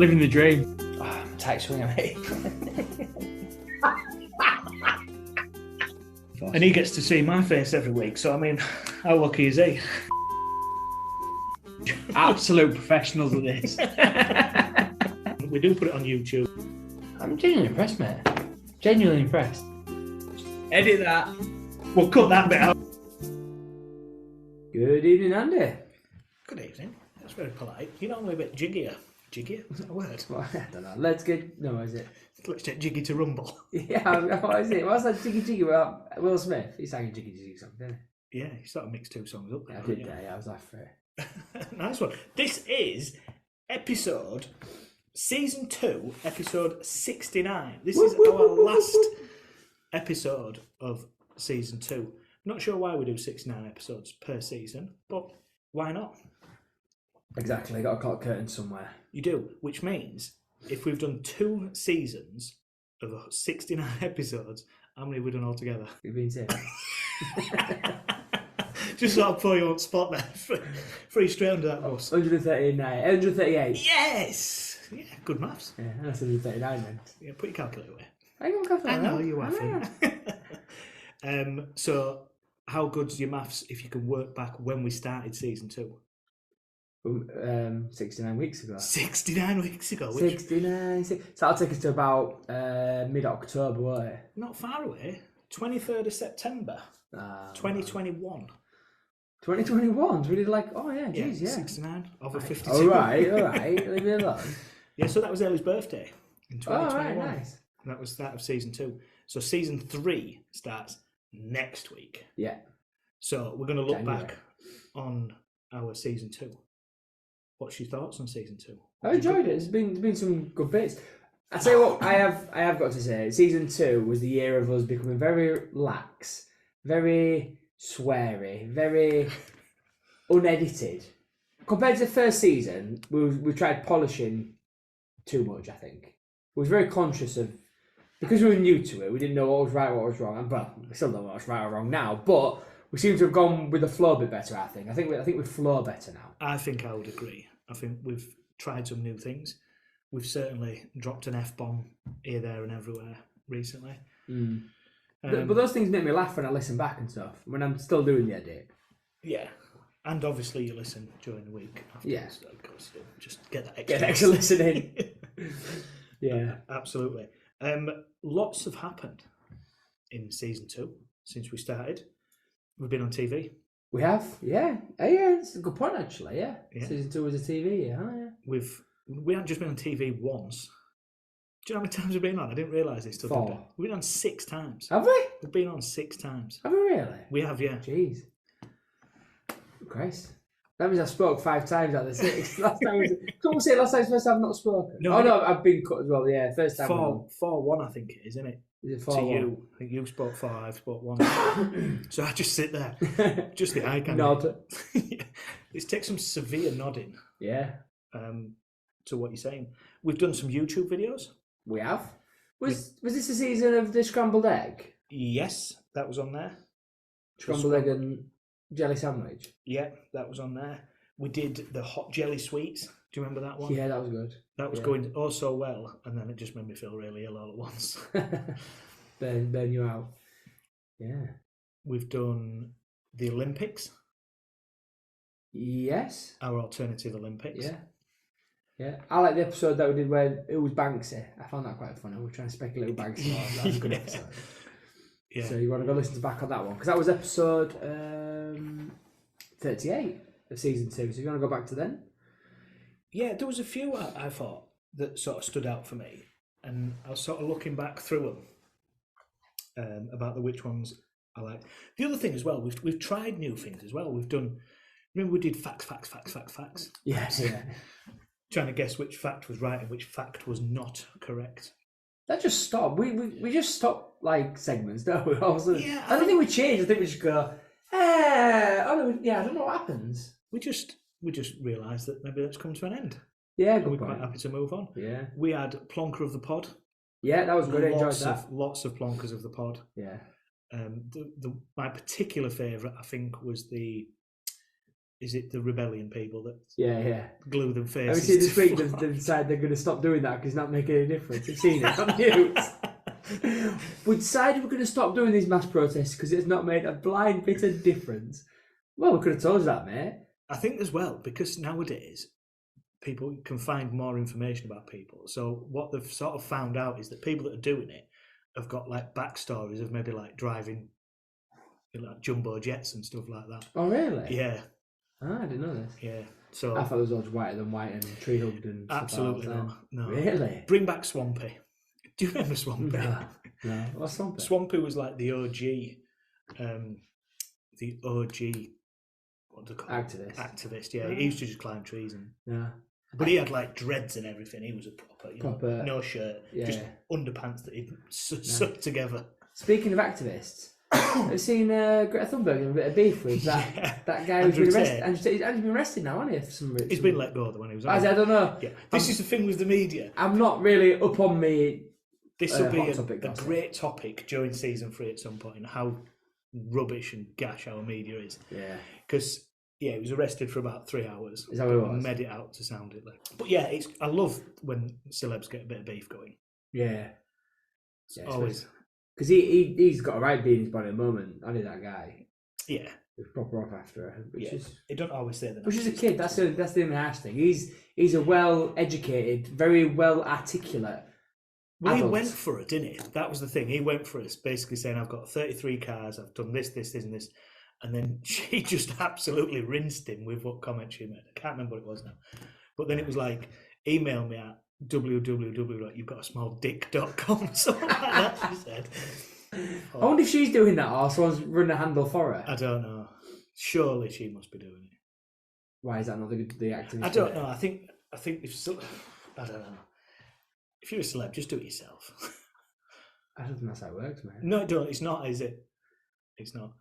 Living the dream. Oh, tight swing, mate. And he gets to see my face every week, so I mean, how lucky is he? Absolute professionals at this. We do put it on YouTube. I'm genuinely impressed, mate. Genuinely impressed. Edit that. We'll cut that bit out. Good evening, Andy. Good evening. That's very polite. You're normally a bit jiggier. Jiggier? Was that a word? Well, I don't know. Let's get... No, is it? Let's get jiggy to rumble. Yeah, what is it? What's that Jiggy Jiggy about Will Smith? He sang a Jiggy Jiggy song, didn't Yeah, you sort of mixed two songs up he? there. I did that, yeah. I was laughing for it. Nice one. This is season 2, episode 69. This is our last episode of season 2. Not sure why we do 69 episodes per season, but why not? Exactly. Got a clock curtain somewhere. You do, which means if we've done 2 seasons of 69 episodes, how many have we done altogether? You've been saying. Just sort of put you on spot there. Free straight under that bus. 139. 138. Yes! Yeah, good maths. Yeah, that's 139 then. Yeah, put your calculator away. I got coffee. I know you are. So, how good's your maths if you can work back when we started season 2? 69 weeks ago. 69 weeks ago. 69. So that'll take us to about mid-October, won't it? Not far away. 23rd of September, 2021. 2021? We did like, oh yeah, geez, yeah. 69 over 52. All right. Leave me alone. Yeah, so that was Ellie's birthday in 2021. Oh, right, nice. That was that of season 2. So season 3 starts next week. Yeah. So we're going to look January. back on our season 2. What's your thoughts on season 2? I enjoyed it. There's been some good bits. I tell you what, I have got to say, season 2 was the year of us becoming very lax, very sweary, very unedited. Compared to the first season, we tried polishing too much, I think. We was very conscious of, because we were new to it, we didn't know what was right, what was wrong. And, well, we still don't know what's right or wrong now, but we seem to have gone with the flow a bit better, I think. I think we flow better now. I think I would agree. I think we've tried some new things. We've certainly dropped an F-bomb here, there and everywhere recently. But those things make me laugh when I listen back and stuff, when I'm still doing the edit. Yeah. And obviously you listen during the week. Yeah. Of course, just get that extra. Get extra listening. Yeah. Absolutely. Lots have happened in season 2 since we started. We've been on TV. We have, yeah. Yeah, it's a good point, actually, yeah. Yeah. Season 2 was a TV, yeah. Oh, yeah. We haven't just been on TV once. Do you know how many times we've been on? I didn't realise this till 4. today. We've been on 6 times. Have we? We've been on 6 times. Have we really? We have, yeah. Jeez. Christ. That means I spoke 5 times out of the 6. Last time was it last time first time I've not spoken? No, I've been cut as well, yeah. First time. 4-1, I think it is, isn't it? Is it To 4-1? you. I think you spoke 4, I spoke 1. So I just sit there. Just the eye candy. Nod. It takes some severe nodding Yeah. to what you're saying. We've done some YouTube videos. We have. Was this the season of the scrambled egg? Yes, that was on there. Scrambled egg and jelly sandwich? Yeah, that was on there. We did the hot jelly sweets. Do you remember that one? Yeah, that was good. That was going oh so well, and then it just made me feel really ill all at once. burn you out. Yeah. We've done the Olympics, Yes. our alternative Olympics. Yeah. Yeah. I like the episode that we did where it was Banksy. I found that quite funny. We were trying to speculate who Banksy was. That was a good episode. Yeah. So you want to go listen back on that one? Because that was episode 38 of season 2. So you want to go back to then? Yeah, there was a few I thought that sort of stood out for me, and I was sort of looking back through them about which ones I liked. The other thing as well, we've tried new things as well. We've done. Remember we did facts. Yes. Yeah. Trying to guess which fact was right and which fact was not correct. That just stopped. We just stopped like segments, don't we? Yeah, I don't think we changed. I think we just go. I don't know what happens. We just realised that maybe that's come to an end. Yeah, And good we're point. quite happy to move on. Yeah. We had Plonker of the Pod. Yeah, that was good. I enjoyed that. Lots of Plonkers of the Pod. Yeah. My particular favourite, I think, was the is it the rebellion people that Yeah. glue them Have you faces? seen this to week floor? they've decided they're going to stop doing that because it's not making any difference? You've seen it on the news. We decided we're going to stop doing these mass protests because it's not made a blind bit of difference. Well, we could have told you that, mate. I think as well, because nowadays people can find more information about people. So what they've sort of found out is that people that are doing it have got like backstories of maybe like driving like jumbo jets and stuff like that. Oh, really? Yeah, I didn't know this. yeah. So I thought it was all whiter than white and tree hugged and stuff absolutely like that. not. No. Really? Bring back Swampy. Do you remember Swampy? No. What's Swampy? Swampy was like the OG, what do they call it? Activist. Activist, yeah. He used to just climb trees and. Yeah. But he had like dreads and everything. He was a proper, Proper- no shirt, yeah. just underpants that he'd sewed together. Speaking of activists, I've seen Greta Thunberg in a bit of beef with that Yeah. that guy who's been Andrew arrested. Tate. He's been arrested now, hasn't he? For some reason. He's been let go though when he was on. I don't know. Yeah, this is the thing with the media. I'm not really up on me. This will be hot a topic gossip. great topic during season 3 at some point, and how rubbish and gash our media is. Yeah. Because he was arrested for about 3 hours. Is that what it was? And made it out to sound it like. But yeah, I love when celebs get a bit of beef going. Yeah. It's always. Because he's got a right being his body at the moment. I knew that guy. Yeah. He's proper off after her, They don't always say that. which is a kid. That's the harsh thing. He's a well educated, very well articulate. Well, he adult. went for it, didn't he? That was the thing. He went for it, basically saying, I've got 33 cars, I've done this, and this. And then she just absolutely rinsed him with what comment she made. I can't remember what it was now. But then it was like, email me at www.you'vegotasmalldick.com or something like that, she said. I wonder if she's doing that or someone's running a handle for her. I don't know. Surely she must be doing it. Why is that not the activist? I don't know. I think if I don't know. If you're a celeb, just do it yourself. I don't think that's how it works, man. No, don't. It's not, is it? It's not.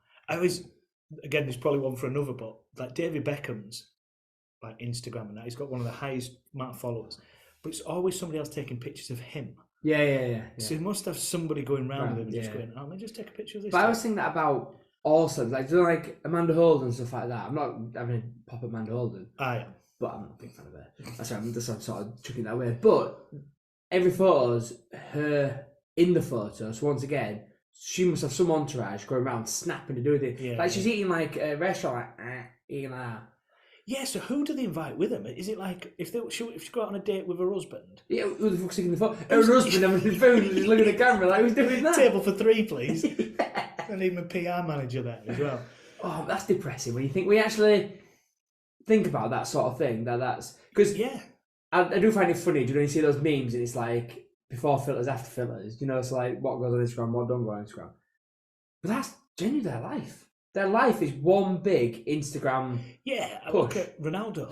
Again, there's probably one for another, but like David Beckham's like Instagram and that, he's got one of the highest amount of followers, but it's always somebody else taking pictures of him. Yeah. So he must have somebody going round with him and just yeah. going, "Oh, let me just take a picture of this." But I was thinking that about also like Amanda Holden and stuff like that. I'm not having a pop at Amanda Holden, I am. but I'm not a big fan of her. That's why I'm just sort of chucking that away. But every photo's her in the photo. So once again, she must have some entourage going around snapping to do it. Yeah, like she's eating like a restaurant, eating like that. Yeah. So who do they invite with them? Is it like if she go out on a date with her husband? Yeah, who the fuck's taking the photo? Her husband having the phone and just looking at the camera like, who's doing that? Table for 3, please. I need my PR manager there as well. Oh, that's depressing when you think we actually think about that sort of thing. That's because Yeah. I do find it funny. Do you know, you see those memes and it's like before filters, after filters. You know, it's like what goes on Instagram, what don't go on Instagram. But that's genuinely their life. Their life is one big Instagram. Yeah, I push. look at Ronaldo,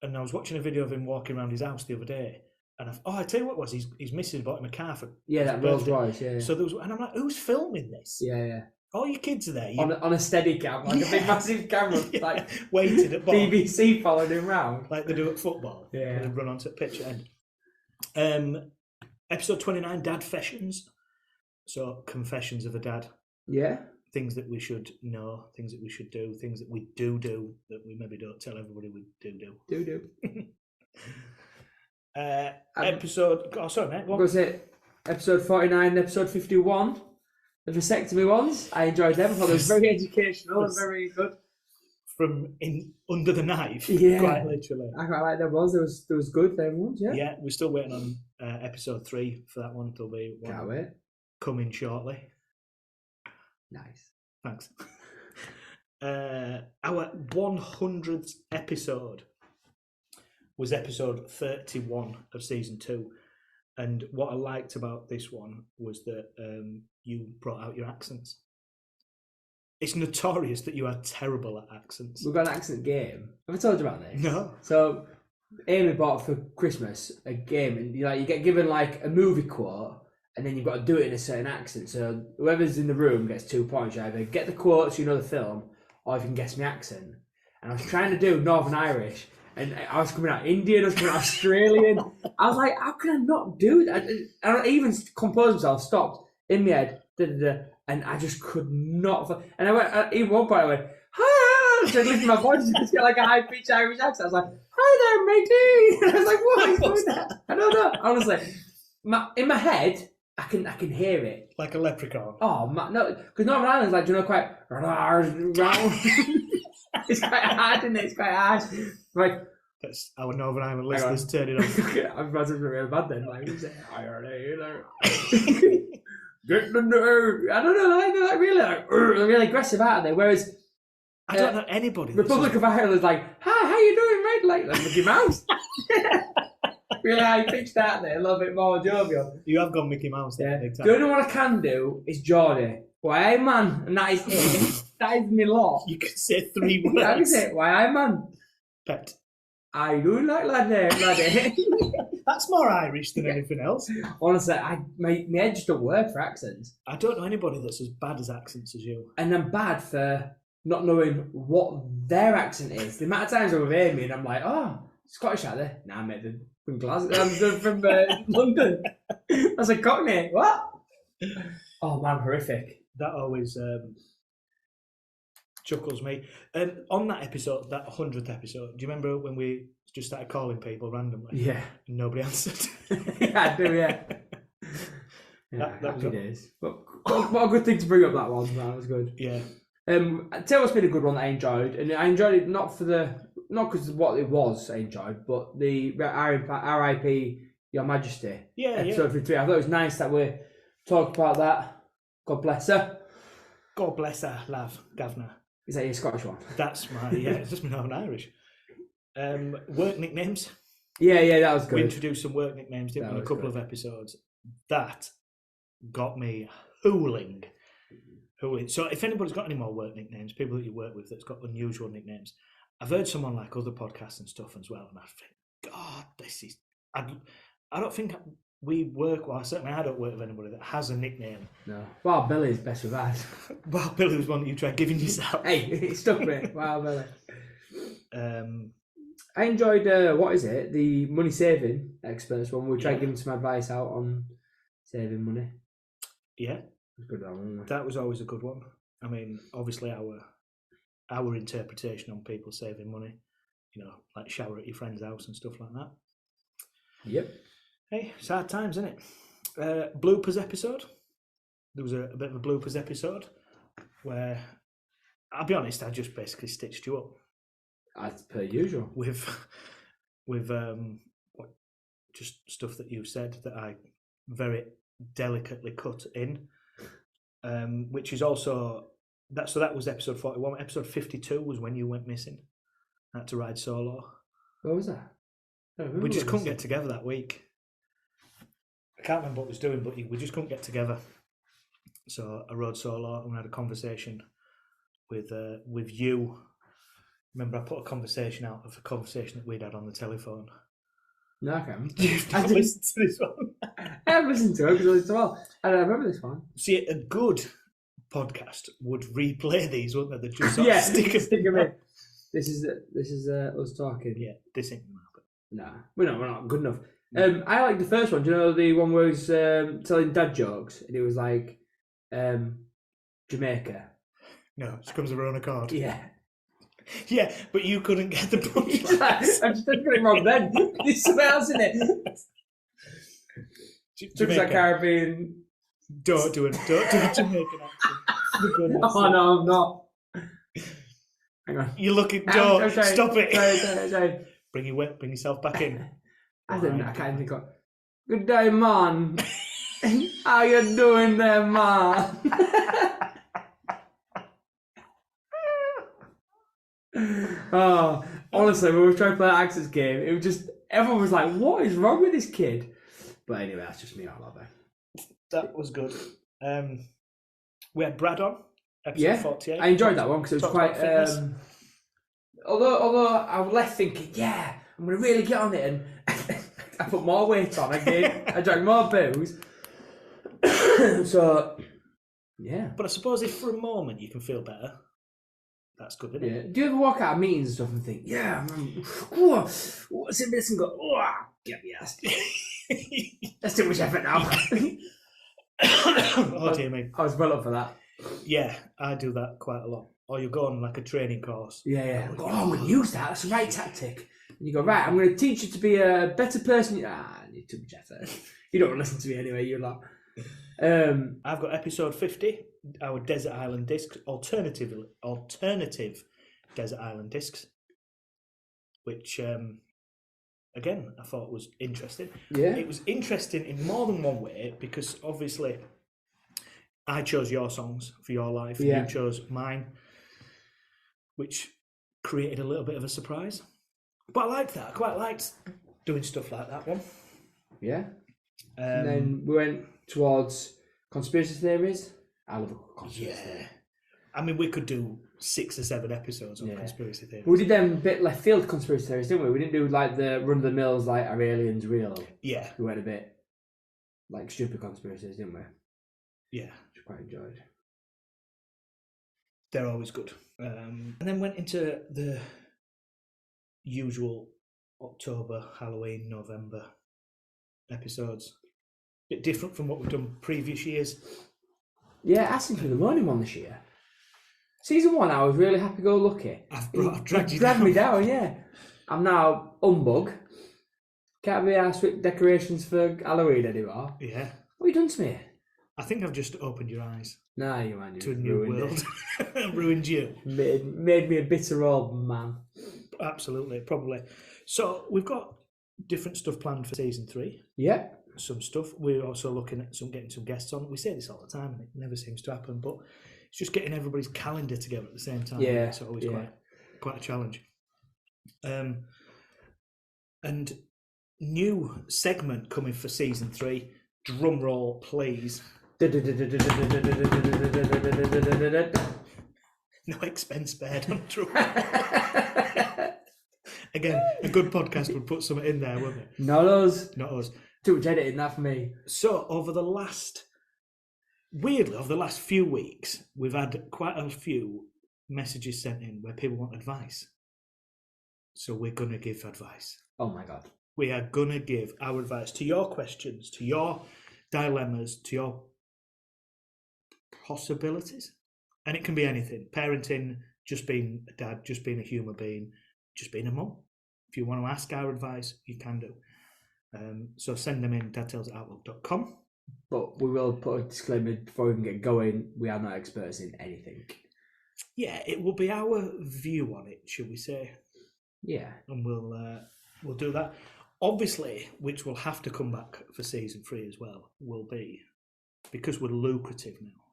and I was watching a video of him walking around his house the other day, and I tell you what it was, his missus bought him a car for Yeah, his that Rolls birthday. Royce. Yeah, So there was, and I'm like, who's filming this? yeah. All your kids are there. You On a steady cam, like a big Yeah. massive camera, Yeah. like waited at bottom, BBC following him round. like they do at football. Yeah. They run onto the pitch at end. Episode 29, Dad Fashions. So confessions of a dad. Yeah. Things that we should know, things that we should do, things that we do that we maybe don't tell everybody we do. Episode. Oh, sorry, mate. What was it? Episode 49 and episode 51. The vasectomy ones. I enjoyed them. I thought they was very educational and very good. From in under the knife, Yeah. quite literally. I quite like them ones. There was good them ones, yeah. Yeah, we're still waiting on episode 3 for that one. There'll be Can't one wait. coming shortly. Nice. Thanks. Our 100th episode was episode 31 of season 2. And what I liked about this one was that you brought out your accents. It's notorious that you are terrible at accents. We've got an accent game. Have I told you about this? No. So Amy bought for Christmas a game, and you get given like a movie quote, and then you've got to do it in a certain accent. So whoever's in the room gets 2 points. You either get the quote so you know the film, or you can guess my accent. And I was trying to do Northern Irish, and I was coming out Indian, I was coming out Australian. I was like, how can I not do that? And I even composed myself, stopped in my head, and I just could not. And I went, even one point I went, ah! So I lifted my voice and just got like a high pitched Irish accent. I was like, "Hi there, matey." And I was like, "What is going on?" I don't know. Honestly, in my head, I can hear it. Like a leprechaun. Oh no, because Northern Ireland's like, do you know, quite. It's quite hard, isn't it? It's quite hard. Like. That's our Northern Ireland listeners turn it off. I'm about to be real bad then. Like, you say, get the nerve. I don't know. They're like really, they're really aggressive, aren't they? Whereas I don't know anybody. Republic of Ireland is like, hi, how you doing, mate? Like Mickey Mouse. Really high pitched, aren't they? A little bit more jovial. You have gone Mickey Mouse. Yeah. Big time. The only one I can do is Geordie. Why, man? And that is it. That is me lot. You can say 3 words. That is it. Why, man? Pet. I do like laddie. That's more Irish than anything else. Honestly, my head just don't work for accents. I don't know anybody that's as bad as accents as you. And I'm bad for not knowing what their accent is. The amount of times I've heard me and I'm like, oh, Scottish are they? Nah, mate, they're from Glasgow. I'm from London. That's a Cockney. What? Oh, man, horrific. That always chuckles me. On that episode, that 100th episode, do you remember when we just started calling people randomly? Yeah. And nobody answered? Yeah, I do, yeah. That was happy days. But what a good thing to bring up that one. That was good. Yeah. I tell you what's been a good one that I enjoyed, and I enjoyed it not because of what it was I enjoyed, but the R.I.P. Your Majesty. Yeah, episode 53. I thought it was nice that we talked about that. God bless her. God bless her, love, Gavna. Is that your Scottish one? That's my, it's just my Northern Irish. Work nicknames. Yeah, that was good. We introduced some work nicknames, didn't we, in a couple good. of episodes. That got me hooling. So if anybody's got any more work nicknames, people that you work with that's got unusual nicknames, I've heard someone like other podcasts and stuff as well, and I think, God, this is... I don't think we work... Well, certainly I don't work with anybody that has a nickname. No. Wow, Billy's best with that. Well, Billy was one that you tried giving yourself. Hey, it stuck me. Wow, Billy. Um, I enjoyed, the money saving experts when we tried giving some advice out on saving money. Yeah. It was good, wasn't it? That was always a good one. I mean, obviously our interpretation on people saving money, like shower at your friend's house and stuff like that. Yep. Hey, it's hard times, isn't it? Bloopers episode. There was a bit of a bloopers episode where, I'll be honest, I just basically stitched you up. As per usual. With just stuff that you said that I very delicately cut in, which is also that. So that was episode 41. Episode 52 was when you went missing. I had to ride solo. What was that? We just couldn't get together that week. I can't remember what I was doing, but we just couldn't get together. So I rode solo and we had a conversation with you. Remember, I put a conversation out of a conversation that we'd had on the telephone. No, I can't. You've not listened to this one. I have listened to it because it's well. I don't remember this one. See, a good podcast would replay these, wouldn't they? They just sort of stick them in. This is us talking. Yeah, this ain't gonna happen. Nah, we're not good enough. I like the first one. Do you know the one where he was telling dad jokes and it was like Jamaica? No, it comes of her own accord. Yeah. Yeah, but you couldn't get the punchline. I just didn't put it wrong then. There's something else in it. Took that Caribbean. Don't do a Jamaican accent. Oh no, I'm not. Hang on. You're looking. Don't stop it. Sorry. Bring yourself back in. I can't think of. Good day, man. How you doing there, man? Oh, honestly, when we were trying to play that accents game, it was just everyone was like, "What is wrong with this kid?" But anyway, that's just me. I love it. That was good. We had Brad on episode 48. I enjoyed that one because it was quite. Although I was left thinking, yeah, I'm going to really get on it, and I put more weight on. I drank more booze. So, yeah. But I suppose if for a moment you can feel better, that's good, isn't it? Do you ever walk out of meetings and stuff and think, yeah, what's in this and go, get me ass. That's too much effort now. Oh dear me. I was well up for that. Yeah, I do that quite a lot. or you go on like a training course. Yeah. Oh, I'm going to use that. That's the right tactic. And you go, right, I'm going to teach you to be a better person. You're too much effort. You don't listen to me anyway, you're not. I've got episode 50, our Desert Island Discs, alternative Desert Island Discs, which, again, I thought was interesting. Yeah. It was interesting in more than one way because obviously I chose your songs for your life and you chose mine, which created a little bit of a surprise. But I liked that. I quite liked doing stuff like that one. Yeah. And then we went towards conspiracy theories. I love conspiracy theories. I mean, we could do 6 or 7 episodes on conspiracy theories. We did them a bit left field conspiracy theories, didn't we? We didn't do like the run of the mills, like are aliens real? Yeah. We went a bit like stupid conspiracies, didn't we? Yeah. Which I quite enjoyed. They're always good. And then went into the usual October, Halloween, November episodes. Bit different from what we've done previous years. Yeah, asking for the morning one this year. Season 1, I was really happy-go-lucky. I've dragged you dragged down. me down, yeah. I'm now humbug. Can't be asked with decorations for Halloween anymore. Yeah. What have you done to me? I think I've just opened your eyes Nah, you man. to a new world. Ruined you. Made me a bitter old man. Absolutely, probably. So we've got different stuff planned for season 3. Yeah. Some stuff. We're also looking at getting some guests on. We say this all the time, and it never seems to happen. But it's just getting everybody's calendar together at the same time. Yeah, It's always quite a challenge. And new segment coming for season 3. Drum roll, please. No expense spared on drum. Again, a good podcast would put something in there, wouldn't it? Not us. Not us. Too much editing, that for me. So, over the last few weeks, we've had quite a few messages sent in where people want advice. So, we're going to give advice. Oh my God. We are going to give our advice to your questions, to your dilemmas, to your possibilities. And it can be anything. Parenting, just being a dad, just being a human being, just being a mum. If you want to ask our advice, you can do. So send them in dadtales@outlook.com. But we will put a disclaimer before we even get going. We are not experts in anything. Yeah, it will be our view on it, should we say? Yeah. And we'll do that. Obviously, which will have to come back for season 3 as well, will be, because we're lucrative now,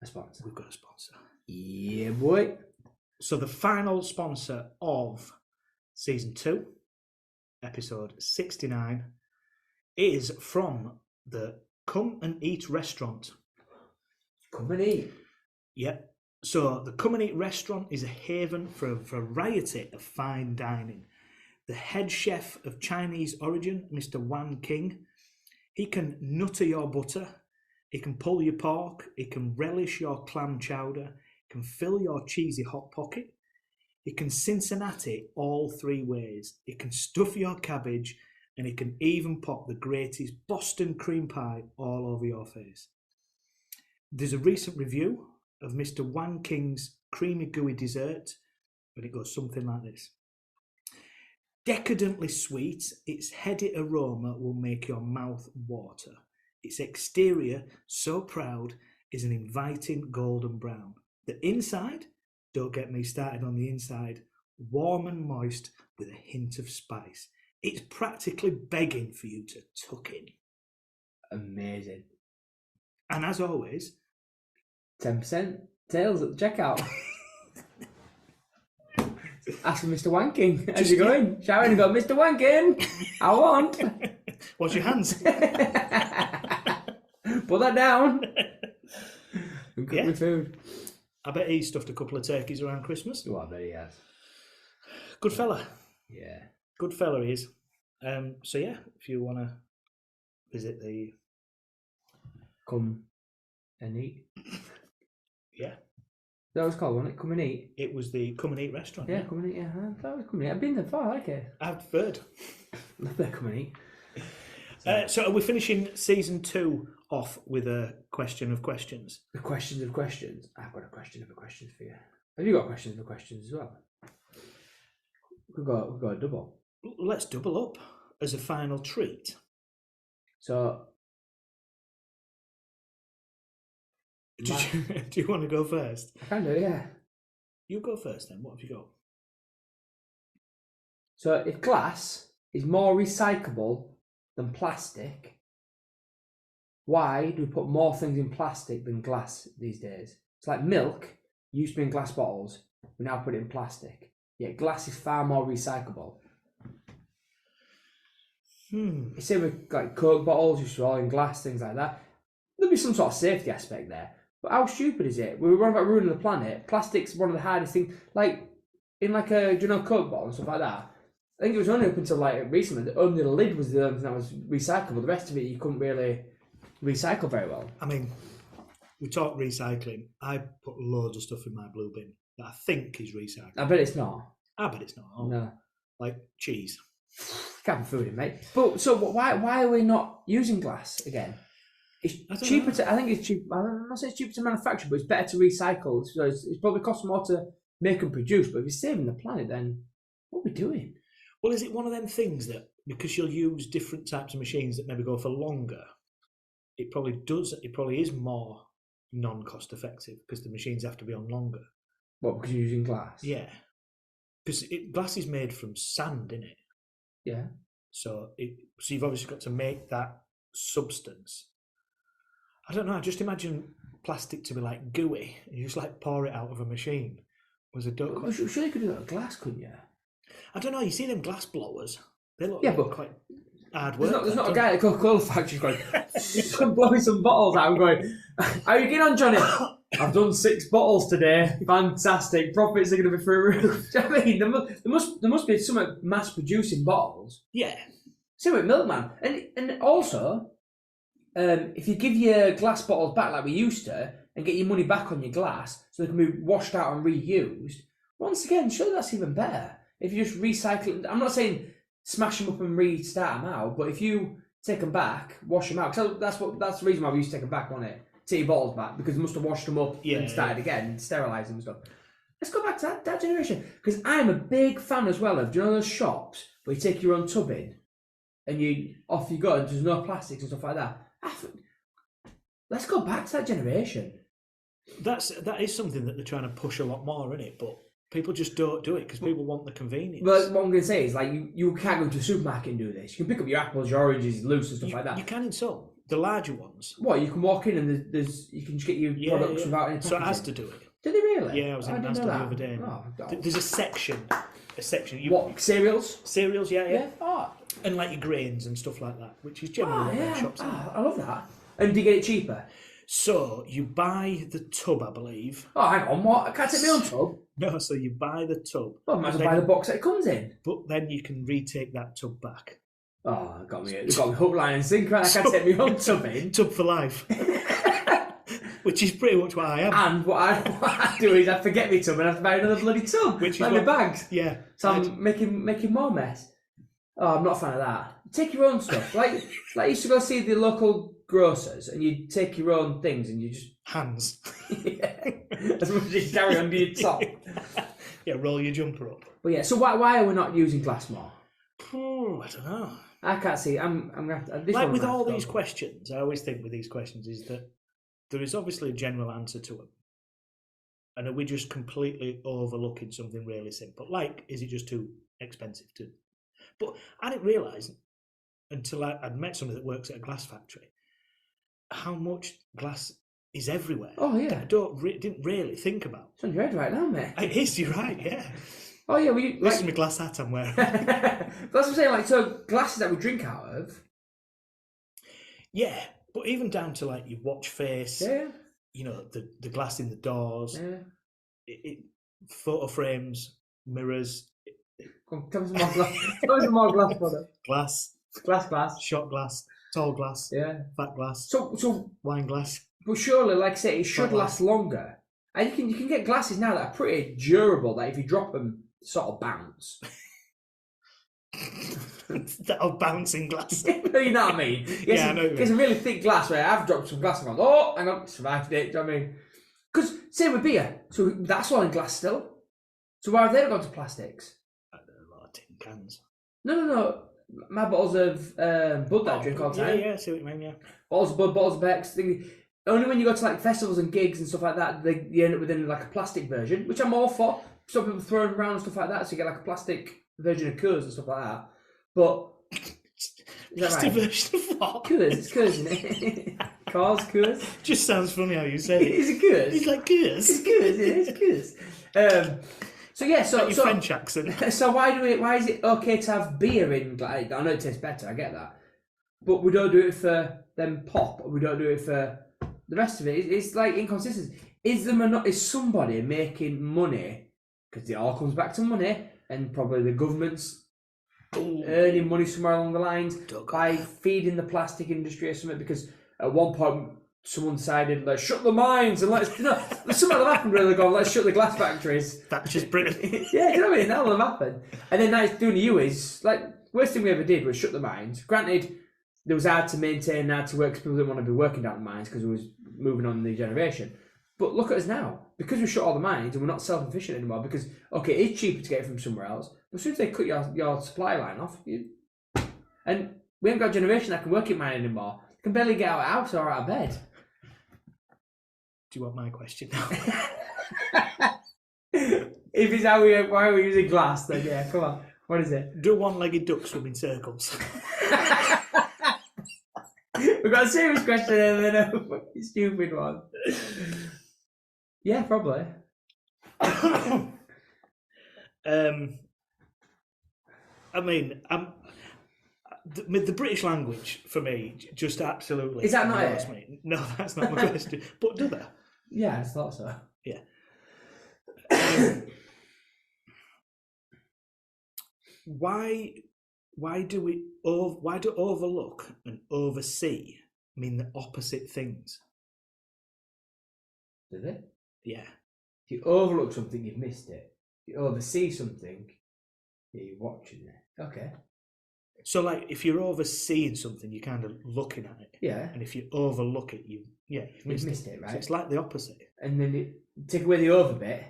A sponsor. we've got a sponsor. Yeah, boy. So the final sponsor of season 2, episode 69, is from the Come and Eat restaurant. Come and eat. Yep. So the Come and Eat restaurant is a haven for a variety of fine dining. The head chef of Chinese origin, Mr. Wan King, he can nutter your butter, he can pull your pork, he can relish your clam chowder, he can fill your cheesy hot pocket, he can Cincinnati all 3 ways, he can stuff your cabbage, and he can even pop the greatest Boston cream pie all over your face. There's a recent review of Mr. Wan King's creamy gooey dessert, and it goes something like this. Decadently sweet, its heady aroma will make your mouth water. Its exterior, so proud, is an inviting golden brown. The inside, don't get me started on the inside, warm and moist with a hint of spice. It's practically begging for you to tuck in. Amazing. And as always, 10% sales at the checkout. Ask for Mr. Wanking. How's it going? Sharon got Mr. Wanking. I want. wash your hands. Put that down. And cook me food. I bet he stuffed a couple of turkeys around Christmas. Oh, I bet he has. Good fella. Yeah. Good fella he is. So yeah, if you want to visit the... Come and eat. Yeah. That was called, wasn't it? Come and eat. It was the Come and Eat restaurant. Yeah, come and eat. Yeah, I thought it was come and eat. I've been there before. I like it. I've heard. Love that come and eat. So are we finishing season 2 off with a question of questions. The questions of questions. I've got a question of a questions for you. Have you got questions of questions as well? We've got a double. Let's double up as a final treat. So, Do you want to go first? I can do, yeah. You go first then. What have you got? So, if glass is more recyclable than plastic, why do we put more things in plastic than glass these days? It's like milk used to be in glass bottles, we now put it in plastic. Yet glass is far more recyclable. You say with like Coke bottles, used to be all in glass, things like that. There'll be some sort of safety aspect there. But how stupid is it? We were about ruining the planet. Plastic's one of the hardest things. Like in like a Coke bottle and stuff like that. I think it was only up until like recently that only the lid was the only thing that was recyclable. The rest of it you couldn't really recycle very well. I mean, we talk recycling. I put loads of stuff in my blue bin that I think is recyclable. I bet it's not. I bet it's not. Oh, No. like cheese. Can't put food in, mate. But so why are we not using glass again? It's cheaper to. I think it's cheap. I'm not saying it's cheaper to manufacture, but it's better to recycle. So it's probably costs more to make and produce. But if it's saving the planet, then what are we doing? Well, is it one of them things that because you'll use different types of machines that maybe go for longer, it probably is more non-cost effective because the machines have to be on longer. What, because you're using glass? Yeah, because glass is made from sand, isn't it? Yeah. So you've obviously got to make that substance. I don't know. I just imagine plastic to be like gooey, and you just like pour it out of a machine. Well, sure you could do that with glass, couldn't you? I don't know. You see them glass blowers? They look but quite hard work. There's not a guy at the Coca-Cola factory going blowing some bottles out and going, "How are you getting on, Johnny? I've done 6 bottles today. Fantastic. Profits are going to be through the roof." Do you know what I mean? There must be some mass producing bottles. Yeah. Same with Milkman. And also, if you give your glass bottles back like we used to and get your money back on your glass so they can be washed out and reused, once again, surely that's even better. If you just recycle, I'm not saying smash them up and restart them out, but if you take them back, wash them out, because that's the reason why we used to take them back, wasn't it? Take your bottles back, because they must have washed them up and started again, sterilised them and stuff. Let's go back to that generation, because I'm a big fan as well of, do you know those shops where you take your own tub in and off you go and there's no plastics and stuff like that? Let's go back to that generation. That is something that they're trying to push a lot more, isn't it? But people just don't do it because people want the convenience. But what I'm going to say is, like, you can't go to a supermarket and do this. You can pick up your apples, your oranges, loose and stuff like that. You can in some. The larger ones. What, you can walk in and you can just get your products without any packaging? So it has to do it. Did they really? Yeah, I was in Asda the other day. Oh, there's a section. What, cereals? Cereals, yeah. Oh. And like your grains and stuff like that, which is generally what shops are. I love that. And do you get it cheaper? So you buy the tub, I believe. Oh, hang on, what? I can't take my own tub? No, so you buy the tub. Well, I might as well buy the box that it comes in. But then you can retake that tub back. Oh, got me hook, line and sinker. I can't take my own tub in. Tub for life. Which is pretty much what I am. And what I do is I forget my tub and I have to buy another bloody tub. Which is like my bags. Yeah. So I'm making more mess. Oh, I'm not a fan of that. Take your own stuff. Like you used to go see the local grocers and you take your own things and you just... Hands. Yeah. As much as you carry under your top. Yeah, roll your jumper up. But yeah, so why are we not using glass more? I don't know. I can't see. I'm gonna have to... Like with all these questions, I always think with these questions is that there is obviously a general answer to them. And are we just completely overlooking something really simple? Like, is it just too expensive to... But I didn't realise until I'd met somebody that works at a glass factory how much glass is everywhere. Oh, yeah. That I didn't really think about. It's on your head right now, mate. It is, you're right, yeah. Oh, yeah. This is my glass hat I'm wearing. That's what I'm saying. Like, so glasses that we drink out of. Yeah, but even down to like your watch face, you know, the glass in the doors, photo frames, mirrors. Come on, tell me some more glass. Tell me some more glass product. Glass. Shot glass. Tall glass. Yeah. Fat glass. So wine glass. But surely, like I say, it should last longer. And you can get glasses now that are pretty durable, that if you drop them, sort of bounce. That old bouncing glass. You know what I mean? Yeah, I know what you It's a really thick glass where I've dropped some glass and gone, oh, hang on, survived it. Do you know what I mean? Because same with beer. So that's all in glass still. So why have they not gone to plastics? A lot of tin cans. No. My bottles of Bud that I drink all the time. Yeah, I see what you mean, yeah. Bottles of Bud, bottles of Beck's. Only when you go to like festivals and gigs and stuff like that, you end up with like a plastic version, which I'm all for. Some people throw them around and stuff like that, so you get like a plastic version of Coors and stuff like that. But is that Plastic right? version of what? Coors, it's Coors, isn't it? Coors. Just sounds funny how you say it. Is it Coors? He's like Coors. It's Coors, it's Coors. So yeah, Like your French accent. So why is it okay to have beer in? Like, I know it tastes better, I get that, but we don't do it for them pop. We don't do it for the rest of it. It's like inconsistency. Is somebody making money? Because it all comes back to money, and probably the government's earning money somewhere along the lines by feeding the plastic industry or something. Because at one point someone decided, let's shut the mines and let's, there's something that happened where they're going, let's shut the glass factories. That's just Britain. Yeah, you know what I mean? That'll have happened. And then now it's doing to you is, like, worst thing we ever did was shut the mines. Granted, it was hard to maintain, hard to work because people didn't want to be working down the mines because it was moving on the generation. But look at us now. Because we shut all the mines and we're not self-efficient anymore because, okay, it's cheaper to get it from somewhere else. But as soon as they cut your supply line off, and we haven't got a generation that can work in mine anymore. They can barely get out of the house or out of bed. Do you want my question now? If it's why we're using glass, then yeah, come on. What is it? Do one-legged ducks swim in circles? We've got a serious question and then a fucking stupid one. Yeah, probably. I mean, the British language for me just absolutely. Is that not annoys it? me. No, that's not my question. But do they? Yeah, I thought so. Yeah. Why do overlook and oversee mean the opposite things? Did it? Yeah. If you overlook something, you've missed it. If you oversee something, you're watching it. Okay. So, like, if you're overseeing something, you're kind of looking at it. Yeah. And if you overlook it, you've missed it, right? So it's like the opposite. And then take away the over bit.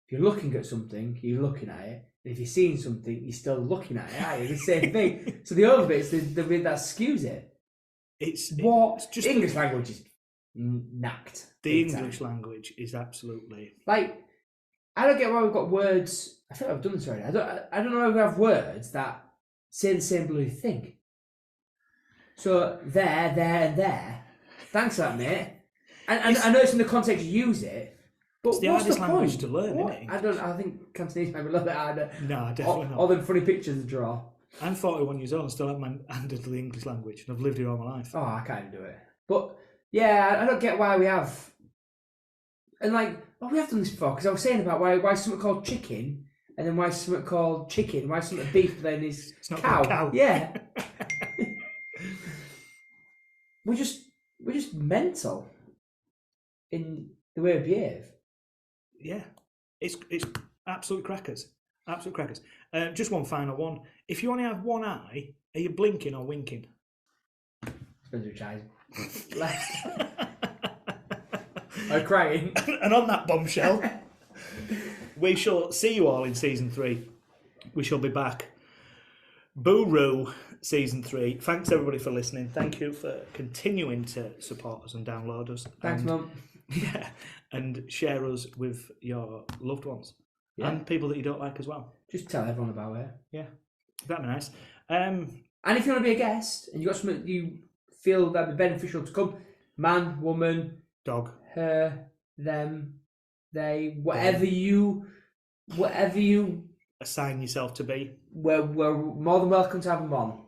If you're looking at something, you're looking at it. And if you're seeing something, you're still looking at it. Aren't you? It's the same thing. So the over bit's the bit that skews it. It's just English language is knacked. The English language is absolutely like, I don't get why we've got words. I think I've done this already. I don't know if we have words that say the same bloody thing. So there, and there. Thanks for that, mate. And I know it's in the context you use it, but it's the what's hardest the language point? to learn, isn't it? I think Cantonese might be a little bit harder. No, definitely not. All them funny pictures to draw. I'm 41 years old and still have my hand into the English language, and I've lived here all my life. Oh, I can't do it. But yeah, I don't get why we have. And like, we have done this before because I was saying about why something called chicken, and then why something called chicken, why something beef then is it's not cow. Cow. Yeah. we're just mental in the way we behave. Yeah, it's absolute crackers. Absolute crackers. Just one final one. If you only have one eye, are you blinking or winking? Depends which eye. Left. I'm crying. And on that bombshell, we shall see you all in season 3. We shall be back. Boo-roo, season 3. Thanks everybody for listening. Thank you for continuing to support us and download us. Thanks, Mum. Yeah, and share us with your loved ones. Yeah. And people that you don't like as well. Just tell everyone about it. Yeah, that'd be nice. And if you want to be a guest and you got something you feel that'd be beneficial to come, man, woman, dog, her, them, they, whatever you assign yourself to be. We're more than welcome to have them on.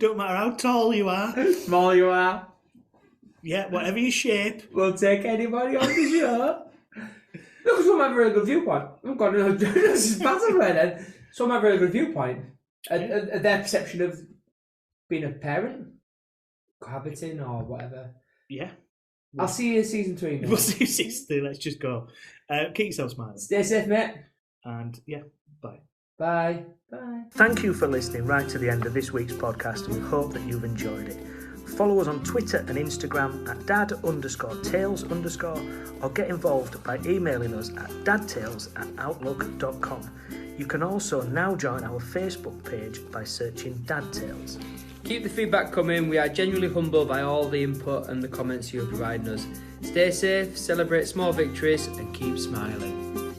Don't matter how tall you are, small you are. Yeah, whatever your shape. We'll take anybody on the show. Look, some have a really good viewpoint. Oh God, no, this is massive right then. Some have a really good viewpoint. Their perception of being a parent, cohabiting or whatever. Yeah. I'll see you season 3. Mate. We'll see you season 3. Let's just go. Keep yourself smiling. Stay safe, mate. And yeah, bye. Bye. Bye. Thank you for listening right to the end of this week's podcast, and we hope that you've enjoyed it. Follow us on Twitter and Instagram at dad_tales_, or get involved by emailing us at dadtales@outlook.com. You can also now join our Facebook page by searching Dad Tales. Keep the feedback coming. We are genuinely humbled by all the input and the comments you are providing us. Stay safe, celebrate small victories, and keep smiling.